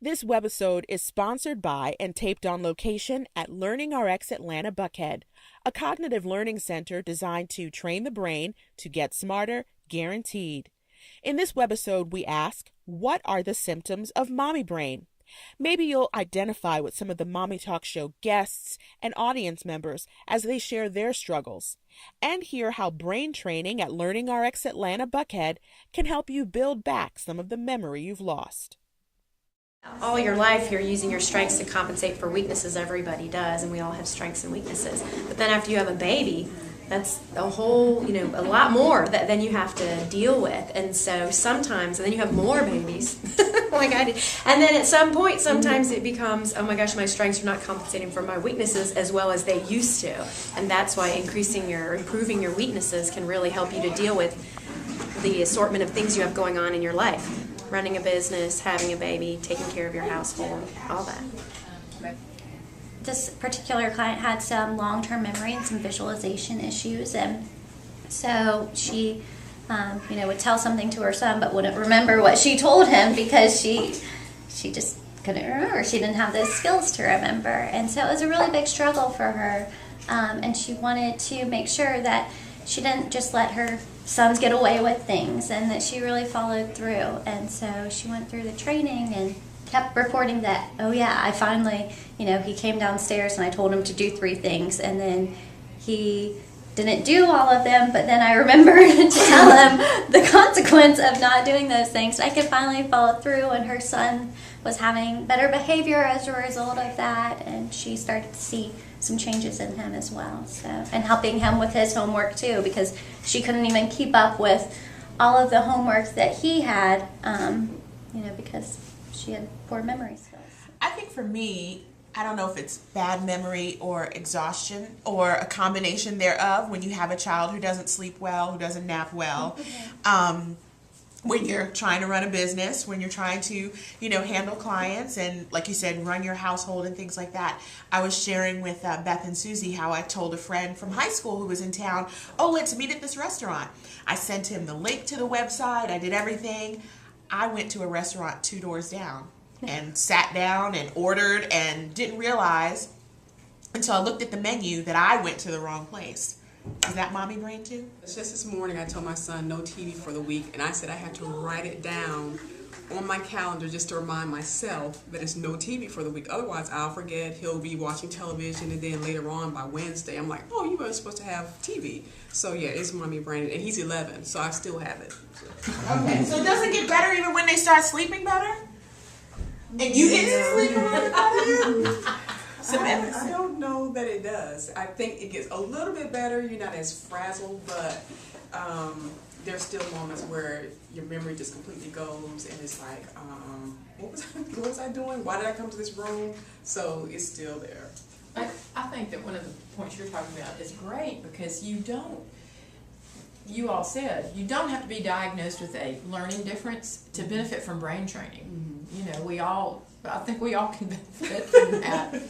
This webisode is sponsored by and taped on location at LearningRx Atlanta Buckhead, a cognitive learning center designed to train the brain to get smarter, guaranteed. In this webisode, we ask, what are the symptoms of mommy brain? Maybe you'll identify with some of the Mommy Talk Show guests and audience members as they share their struggles, and hear how brain training at LearningRx Atlanta Buckhead can help you build back some of the memory you've lost. All your life you're using your strengths to compensate for weaknesses. Everybody does, and we all have strengths and weaknesses. But then after you have a baby, that's a whole, a lot more that then you have to deal with. And so sometimes, and then you have more babies, like I did. And then at some point, sometimes it becomes, oh my gosh, my strengths are not compensating for my weaknesses as well as they used to. And that's why improving your weaknesses can really help you to deal with the assortment of things you have going on in your life. Running a business, having a baby, taking care of your household, all that. This particular client had some long-term memory and some visualization issues, and so she would tell something to her son but wouldn't remember what she told him because she just couldn't remember. She didn't have those skills to remember, and so it was a really big struggle for her, and she wanted to make sure that she didn't just let her sons get away with things and that she really followed through. And so she went through the training and kept reporting that, oh yeah, I finally, he came downstairs and I told him to do 3 things, and then he didn't do all of them, but then I remembered to tell him the consequence of not doing those things. I could finally follow through, and her son was having better behavior as a result of that, and she started to see some changes in him as well. So, and helping him with his homework too, because she couldn't even keep up with all of the homework that he had, because she had poor memory skills. I think for me, I don't know if it's bad memory or exhaustion or a combination thereof when you have a child who doesn't sleep well, who doesn't nap well. When you're trying to run a business, when you're trying to, handle clients and, like you said, run your household and things like that. I was sharing with Beth and Susie how I told a friend from high school who was in town, oh, let's meet at this restaurant. I sent him the link to the website. I did everything. I went to a restaurant 2 doors down and sat down and ordered and didn't realize until I looked at the menu that I went to the wrong place. Is that mommy brain too? Just this morning I told my son no TV for the week, and I said I had to write it down on my calendar just to remind myself that it's no TV for the week. Otherwise I'll forget. He'll be watching television, and then later on by Wednesday I'm like, oh, you were supposed to have TV. So yeah, it's mommy brain, and he's 11, so I still have it. Okay, so it doesn't get better even when they start sleeping better? And you didn't sleep better? Samantha? I don't know that it does. I think it gets a little bit better. You're not as frazzled, but there's still moments where your memory just completely goes, and it's like, what was I doing? Why did I come to this room? So it's still there. I think that one of the points you're talking about is great, because you all said, you don't have to be diagnosed with a learning difference to benefit from brain training. Mm-hmm. I think we all can benefit from that.